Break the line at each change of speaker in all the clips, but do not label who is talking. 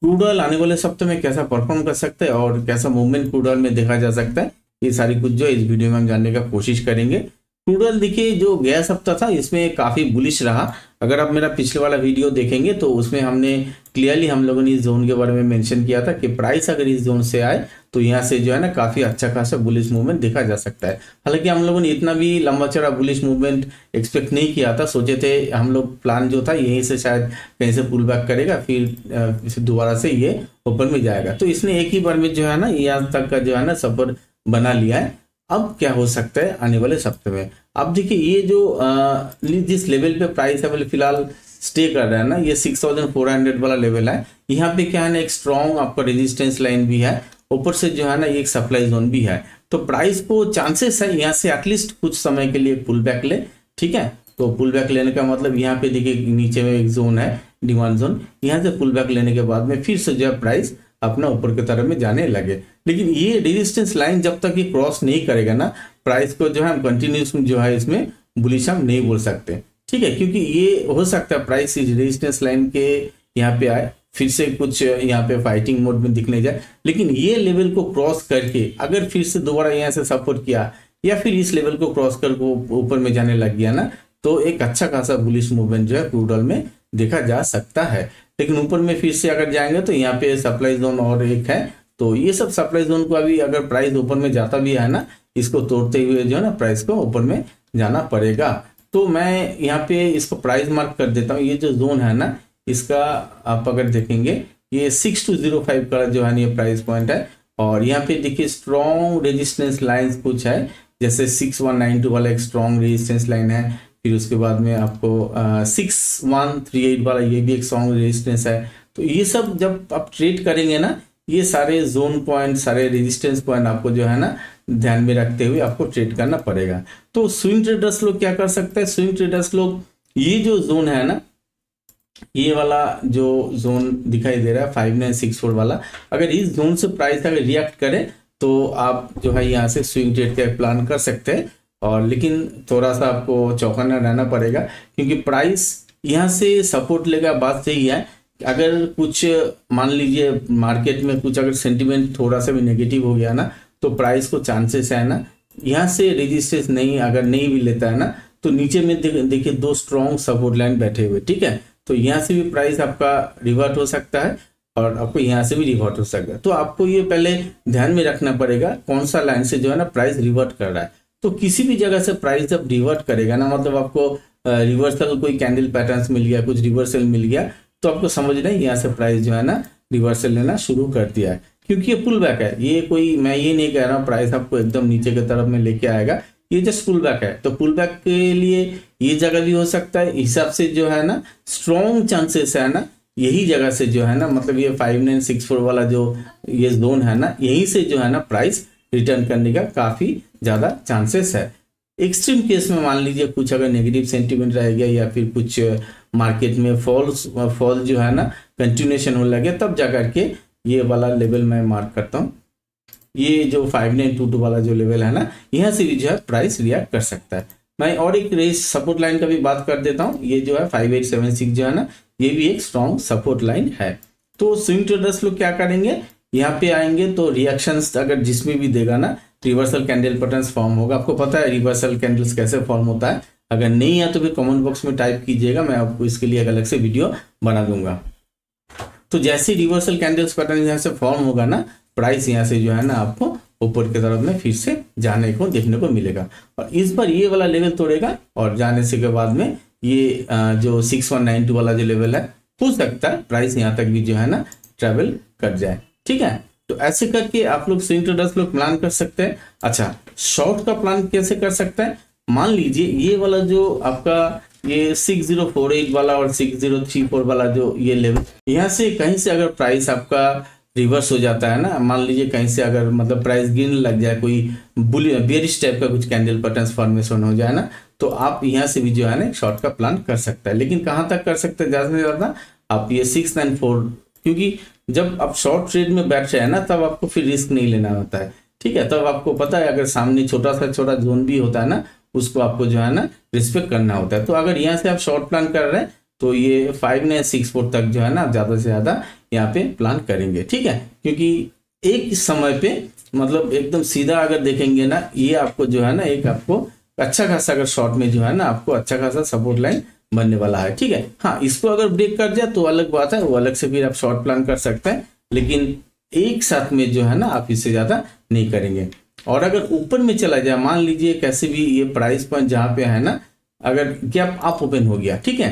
Crude oil आने वाले सप्ताह में कैसा परफॉर्म कर सकता है और कैसा मूवमेंट क्रूड ऑयल में देखा जा सकता है, ये सारी कुछ जो है इस वीडियो में हम जानने का कोशिश करेंगे। क्रूड ऑयल देखिए जो गया सप्ताह था इसमें काफ़ी बुलिश रहा। अगर आप मेरा पिछले वाला वीडियो देखेंगे तो उसमें हमने क्लियरली हम लोगों ने इस जोन के बारे में मेंशन किया था कि प्राइस अगर इस जोन से आए तो यहाँ से जो है ना काफ़ी अच्छा खासा बुलिश मूवमेंट देखा जा सकता है। हालांकि हम लोगों ने इतना भी लंबा चौड़ा बुलिश मूवमेंट एक्सपेक्ट नहीं किया था, सोचे थे हम लोग प्लान जो था यहीं से शायद कहीं से पुल बैक करेगा, फिर दोबारा से ये ऊपर में जाएगा। तो इसने एक ही बार में जो है ना यहाँ तक का जो है ना सफर बना लिया है। अब क्या हो सकता है आने वाले सप्ताह में, अब देखिए ये जो जिस लेवल पे प्राइस है फिलहाल स्टे कर रहा है ना, ये 6400 वाला लेवल है। यहाँ पे क्या है ना एक स्ट्रॉन्ग आपका रेजिस्टेंस लाइन भी है, ऊपर से जो है ना एक सप्लाई जोन भी है। तो प्राइस को चांसेस है यहाँ से एटलीस्ट कुछ समय के लिए पुल बैक ले, ठीक है। तो पुल बैक लेने का मतलब यहाँ पे देखिए नीचे में एक जोन है डिमांड जोन, यहाँ से पुल बैक लेने के बाद में फिर से जो है प्राइस अपना ऊपर की तरफ में जाने लगे। लेकिन ये रेजिस्टेंस लाइन जब तक ये क्रॉस नहीं करेगा ना, प्राइस को जो है हम कंटिन्यूस जो है इसमें बुलिश हम नहीं बोल सकते, ठीक है। क्योंकि ये हो सकता है प्राइस इस रेजिस्टेंस लाइन के यहाँ पे आए, फिर से कुछ यहाँ पे फाइटिंग मोड में दिखने जाए, लेकिन ये लेवल को क्रॉस करके अगर फिर से दोबारा यहाँ से सपोर्ट किया या फिर इस लेवल को क्रॉस कर ऊपर में जाने लग गया ना, तो एक अच्छा खासा बुलिश मूवमेंट जो है क्रूड ऑयल में देखा जा सकता है। लेकिन ऊपर में फिर से अगर जाएंगे तो यहाँ पे सप्लाई जोन और एक है, तो ये सब सप्लाई जोन को अभी अगर प्राइस ऊपर में जाता भी है ना, इसको तोड़ते हुए जो है ना प्राइस को ऊपर में जाना पड़ेगा। तो मैं यहाँ पे इसको प्राइस मार्क कर देता हूँ। ये जो जोन है ना इसका आप अगर देखेंगे ये 6205 का जो है ना ये प्राइस पॉइंट है, और यहाँ पे देखिए स्ट्रॉन्ग रेजिस्टेंस लाइंस कुछ है, जैसे 6192 वाला एक स्ट्रॉन्ग रेजिस्टेंस लाइन है, फिर उसके बाद में आपको 6138 वाला ये भी एक स्ट्रॉन्ग रेजिस्टेंस है। तो ये सब जब आप ट्रेड करेंगे ना, ये सारे जोन पॉइंट सारे रेजिस्टेंस पॉइंट आपको जो है ना ध्यान में रखते हुए आपको ट्रेड करना पड़ेगा। तो स्विंग ट्रेडर्स लोग क्या कर सकते हैं, स्विंग ट्रेडर्स लोग ये जो जोन है ना, ये वाला जो जोन दिखाई दे रहा है 5964 वाला, अगर इस जोन से प्राइस अगर रिएक्ट करे तो आप जो है यहाँ से स्विंग ट्रेड का प्लान कर सकते हैं। और लेकिन थोड़ा सा आपको चौकन्ना रहना पड़ेगा, क्योंकि प्राइस यहाँ से सपोर्ट लेगा। बात यही है अगर कुछ मान लीजिए मार्केट में कुछ अगर सेंटिमेंट थोड़ा सा भी नेगेटिव हो गया ना, तो प्राइस को चांसेस है ना यहाँ से रेजिस्टेंस नहीं अगर नहीं भी लेता है ना, तो नीचे में देखिए दो स्ट्रॉन्ग सपोर्ट लाइन बैठे हुए, ठीक है। तो यहाँ से भी प्राइस आपका रिवर्ट हो सकता है और आपको यहाँ से भी रिवर्ट हो सकता है। तो आपको ये पहले ध्यान में रखना पड़ेगा कौन सा लाइन से जो है ना प्राइस रिवर्ट कर रहा है। तो किसी भी जगह से प्राइस जब रिवर्ट करेगा ना, मतलब आपको रिवर्सल कोई कैंडल पैटर्न्स मिल गया, कुछ रिवर्सल मिल गया, तो आपको समझना है यहाँ से प्राइस जो है ना रिवर्सल लेना शुरू कर दिया है। क्योंकि ये पुल बैक है, ये कोई मैं ये नहीं कह रहा हूँ प्राइस आपको एकदम नीचे की तरफ में लेके आएगा, ये जस्ट पुल बैक है। तो पुल बैक के लिए ये जगह भी हो सकता है, हिसाब से जो है ना स्ट्रॉन्ग चांसेस है ना यही जगह से जो है ना, मतलब ये 5964 वाला जो ये जोन है ना, यहीं से जो है ना प्राइस रिटर्न करने का काफ़ी ज़्यादा चांसेस है। एक्सट्रीम केस में मान लीजिए कुछ अगर नेगेटिव सेंटीमेंट रह गया या फिर कुछ मार्केट में फॉल जो है ना कंटिन्यूएशन होने लगे, तब जा करके ये वाला लेवल मैं मार्क करता हूँ। ये जो 5922 वाला जो लेवल है ना, यहाँ से भी जो है प्राइस रिएक्ट कर सकता है। मैं और एक रेस सपोर्ट लाइन का भी बात कर देता हूँ। ये जो है 5876 जो है ना, ये भी एक स्ट्रॉन्ग सपोर्ट लाइन है। तो स्विंग ट्रेडर्स लोग क्या करेंगे, यहाँ पे आएंगे तो रिएक्शंस अगर जिसमें भी देगा ना, रिवर्सल कैंडल पैटर्न्स फॉर्म होगा। आपको पता है रिवर्सल कैंडल्स कैसे फॉर्म होता है, अगर नहीं है तो फिर कमेंट बॉक्स में टाइप कीजिएगा, मैं आपको इसके लिए एक अलग से वीडियो बना दूंगा। तो जैसे रिवर्सल कैंडल्स पैटर्न यहाँ से फॉर्म होगा ना, प्राइस यहाँ से जो है ना आपको ऊपर की तरफ में फिर से जाने को देखने को मिलेगा, और इस बार ये वाला लेवल तोड़ेगा और जाने से के बाद में ये जो 6192 वाला जो लेवल है, हो सकता है प्राइस यहाँ तक भी जो है ना ट्रेवल कर जाए, ठीक है। तो ऐसे करके आप लोग स्विंग ट्रेडर्स लोग प्लान कर सकते हैं। अच्छा, शॉर्ट का प्लान कैसे कर सकते हैं, मान लीजिए ये वाला जो आपका ये 6048 वाला और 6034 वाला जो ये लेवल, यहाँ से कहीं से अगर प्राइस आपका रिवर्स हो जाता है ना, मान लीजिए कहीं से अगर मतलब प्राइस गिरने लग जाए, कोई बेयरिश टाइप का कुछ कैंडल पैटर्न्स फॉर्मेशन हो जाए ना, तो आप यहाँ से भी जो है ना शॉर्ट का प्लान कर सकता है। लेकिन कहाँ तक कर सकते हैं, ज़्यादा से ज़्यादा आप ये 694, क्योंकि जब आप शॉर्ट ट्रेड में बैठ रहे हैं ना, तब आपको फिर रिस्क नहीं लेना होता है, ठीक है। तब आपको पता है अगर सामने छोटा सा छोटा जोन भी होता है ना, उसको आपको जो है ना रिस्पेक्ट करना होता है। तो अगर यहाँ से आप शॉर्ट प्लान कर रहे हैं तो ये 5964 तक जो है ना ज़्यादा से ज़्यादा यहाँ पे प्लान करेंगे, ठीक है। क्योंकि एक समय पे मतलब एकदम सीधा अगर देखेंगे ना, ये आपको जो है ना एक आपको अच्छा खासा अगर शॉर्ट में जो है ना आपको अच्छा खासा सपोर्ट लाइन बनने वाला है, ठीक है। हाँ, इसको अगर ब्रेक कर जाए तो अलग बात है, वो अलग से फिर आप शॉर्ट प्लान कर सकते हैं, लेकिन एक साथ में जो है ना आप इससे ज़्यादा नहीं करेंगे। और अगर ऊपर में चला जाए, मान लीजिए कैसे भी ये प्राइस पॉइंट जहाँ पे है ना, अगर गैप अप ओपन हो गया, ठीक है,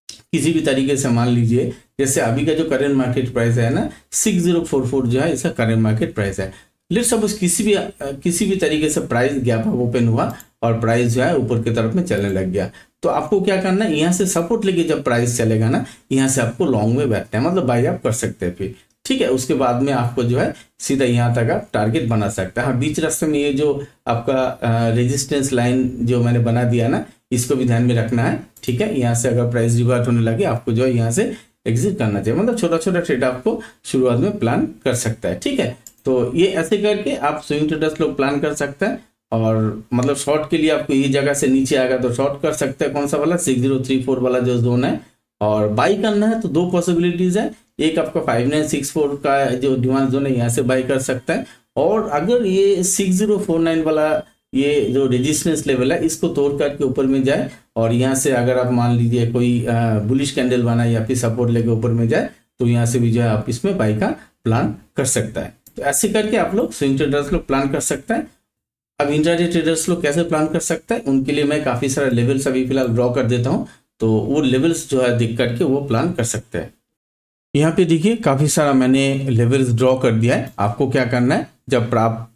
किसी भी तरीके से मान लीजिए जैसे अभी का जो करंट मार्केट प्राइस है ना 6044 जो है इसका करंट मार्केट प्राइस है। लेट्स सपोज किसी भी तरीके से प्राइस गैप ओपन हुआ और प्राइस जो है ऊपर की तरफ में चलने लग गया, तो आपको क्या करना है, यहाँ से सपोर्ट लेके जब प्राइस चलेगा ना, यहाँ से आपको लॉन्ग में बैठना है, मतलब बाई आप कर सकते हैं फिर, ठीक है। उसके बाद में आपको जो है सीधा यहाँ तक आप टारगेट बना सकते हैं। हाँ, बीच रास्ते में ये जो आपका रेजिस्टेंस लाइन जो मैंने बना दिया ना, इसको भी ध्यान में रखना है, ठीक है। यहाँ से अगर प्राइस रिवर्ट होने लगे आपको जो है यहाँ से एग्जिट करना चाहिए, मतलब छोटा छोटा ट्रेड आपको शुरुआत में प्लान कर सकता है, ठीक है। तो ये ऐसे करके आप स्विंग ट्रेडर्स लोग प्लान कर सकते हैं। और मतलब शॉर्ट के लिए आपको ये जगह से नीचे आएगा तो शॉर्ट कर सकते हैं, कौन सा वाला 6034 वाला जो जोन है। और बाई करना है तो दो पॉसिबिलिटीज है, एक आपका 5964 का जो डिमांड जोन है यहाँ से बाई कर सकता है, और अगर ये 6049 वाला ये जो रेजिस्टेंस लेवल है इसको तोड़ करके ऊपर में जाए और यहाँ से अगर आप मान लीजिए कोई बुलिश कैंडल बनाए या फिर सपोर्ट लेके ऊपर में जाए तो यहाँ से भी जो है आप इसमें बाई का प्लान कर सकता है। तो ऐसे करके आप लोग स्विंग ट्रेडर्स लोग प्लान कर सकते हैं। अब इंट्राडे ट्रेडर्स लोग कैसे प्लान कर सकते हैं, उनके लिए मैं काफ़ी सारा लेवल्स अभी फिलहाल ड्रॉ कर देता हूँ, तो वो लेवल्स जो है देख करके वो प्लान कर सकते हैं। यहाँ पे देखिए काफ़ी सारा मैंने लेवल्स ड्रॉ कर दिया है। आपको क्या करना है, जब आप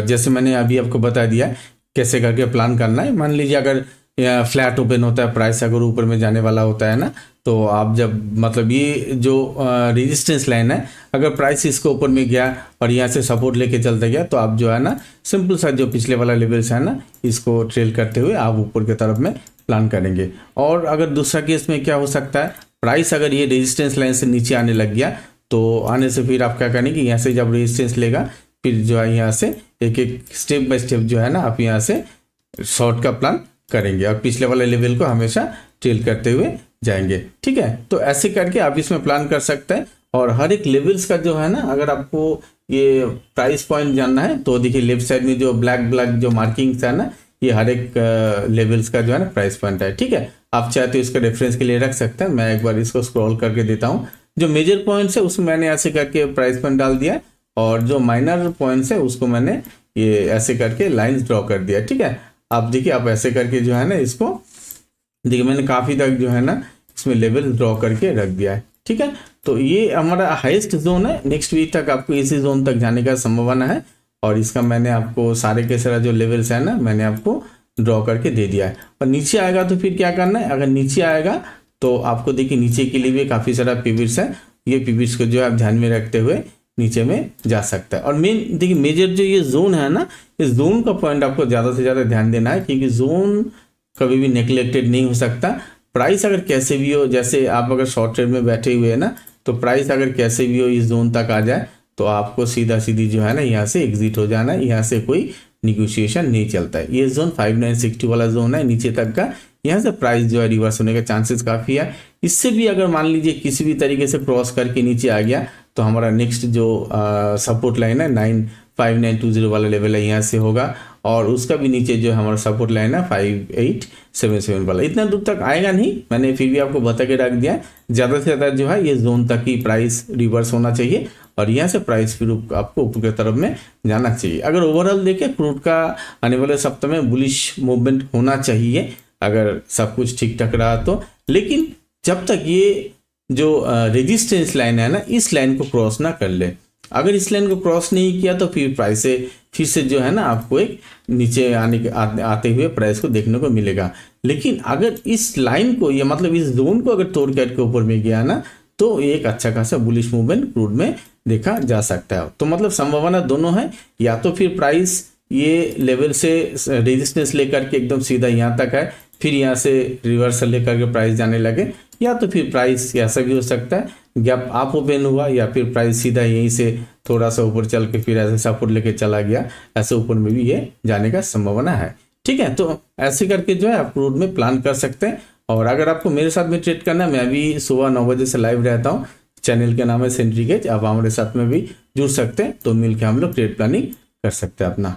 जैसे मैंने अभी आपको बता दिया कैसे करके प्लान करना है। मान लीजिए अगर फ्लैट ओपन होता है, प्राइस अगर ऊपर में जाने वाला होता है ना, तो आप जब मतलब ये जो रेजिस्टेंस लाइन है अगर प्राइस इसको ऊपर में गया और यहाँ से सपोर्ट लेके चलता गया तो आप जो है ना सिंपल सा जो पिछले वाला लेवल्स है ना इसको ट्रेल करते हुए आप ऊपर की तरफ में प्लान करेंगे। और अगर दूसरा केस में क्या हो सकता है, प्राइस अगर ये रेजिस्टेंस लाइन से नीचे आने लग गया तो आने से फिर आप क्या करेंगे, यहाँ से जब रेजिस्टेंस लेगा फिर जो है यहाँ से एक एक स्टेप बाय स्टेप जो है ना आप यहाँ से शॉर्ट का प्लान करेंगे और पिछले वाले लेवल को हमेशा ट्रेल करते हुए जाएंगे, ठीक है। तो ऐसे करके आप इसमें प्लान कर सकते हैं। और हर एक लेवल्स का जो है ना, अगर आपको ये प्राइस पॉइंट जानना है तो देखिए लेफ्ट साइड में जो ब्लैक जो मार्किंग्स है ना, ये हर एक लेवल्स का जो है ना प्राइस पॉइंट है, ठीक है। आप चाहे तो इसका रेफरेंस के लिए रख सकते हैं। मैं एक बार इसको स्क्रॉल करके देता हूँ। जो मेजर पॉइंट्स है उसमें मैंने ऐसे करके प्राइस पॉइंट डाल दिया और जो माइनर पॉइंट्स है उसको मैंने ये ऐसे करके लाइंस ड्रॉ कर दिया, ठीक है। आप देखिए आप ऐसे करके जो है ना इसको देखिए मैंने काफ़ी तक जो है ना इसमें लेवल ड्रॉ करके रख दिया है, ठीक है। तो ये हमारा हाईएस्ट जोन है। नेक्स्ट वीक तक आपको इसी जोन तक जाने का संभावना है और इसका मैंने आपको सारे के सारा जो लेवल्स है ना मैंने आपको ड्रॉ करके दे दिया है। और नीचे आएगा तो फिर क्या करना है, अगर नीचे आएगा तो आपको देखिए नीचे के लिए भी काफ़ी सारा पिवट्स है, ये पिवट्स को जो है आप ध्यान में रखते हुए नीचे में जा सकता है। और मेन देखिए मेजर जो ये जोन है ना, इस जोन का पॉइंट आपको ज़्यादा से ज़्यादा ध्यान देना है क्योंकि जोन कभी भी नेग्लेक्टेड नहीं हो सकता। प्राइस अगर कैसे भी हो, जैसे आप अगर शॉर्ट ट्रेड में बैठे हुए हैं ना, तो प्राइस अगर कैसे भी हो इस जोन तक आ जाए तो आपको सीधा सीधी जो है ना यहाँ से एग्जिट हो जाना है। यहाँ से कोई निगोशिएशन नहीं चलता है। ये जोन 5960 वाला जोन है नीचे तक का, यहाँ से प्राइस जो है रिवर्स होने के चांसेस काफ़ी है। इससे भी अगर मान लीजिए किसी भी तरीके से क्रॉस करके नीचे आ गया तो हमारा नेक्स्ट जो सपोर्ट लाइन है 95920 वाला लेवल है यहाँ से होगा और उसका भी नीचे जो हमारा सपोर्ट लाइन है 5877 वाला। इतना दूर तक आएगा नहीं, मैंने फिर भी आपको बता के रख दिया। ज़्यादा से ज़्यादा जो है ये जोन तक ही प्राइस रिवर्स होना चाहिए और यहाँ से प्राइस फिर आपको ऊपर की तरफ में जाना चाहिए। अगर ओवरऑल देखें क्रूड का आने वाले सप्ताह में बुलिश मूवमेंट होना चाहिए अगर सब कुछ ठीक ठाक रहा तो। लेकिन जब तक ये जो रेजिस्टेंस लाइन है ना इस लाइन को क्रॉस ना कर ले, अगर इस लाइन को क्रॉस नहीं किया तो फिर प्राइस से फिर से जो है ना आपको एक नीचे आते हुए प्राइस को देखने को मिलेगा। लेकिन अगर इस लाइन को ये मतलब इस जोन को अगर तोड़ करके ऊपर में गया ना तो एक अच्छा खासा बुलिश मूवमेंट क्रूड में देखा जा सकता है। तो मतलब संभावना दोनों है, या तो फिर प्राइस ये लेवल से रेजिस्टेंस लेकर के एकदम सीधा यहाँ तक है फिर यहाँ से रिवर्सल लेकर के प्राइस जाने लगे, या तो फिर प्राइस ऐसा भी हो सकता है गैप आप ओपन हुआ या फिर प्राइस सीधा यहीं से थोड़ा सा ऊपर चल के फिर ऐसे सपोर्ट लेके चला गया, ऐसे ऊपर में भी ये जाने का संभावना है, ठीक है। तो ऐसे करके जो है आप क्रूड में प्लान कर सकते हैं। और अगर आपको मेरे साथ में ट्रेड करना है, मैं भी सुबह 9 बजे से लाइव रहता हूँ। चैनल के नाम है सेंट्रीगेज। आप हमारे साथ में भी जुड़ सकते हैं, तो मिलकर हम लोग ट्रेड प्लानिंग कर सकते हैं अपना।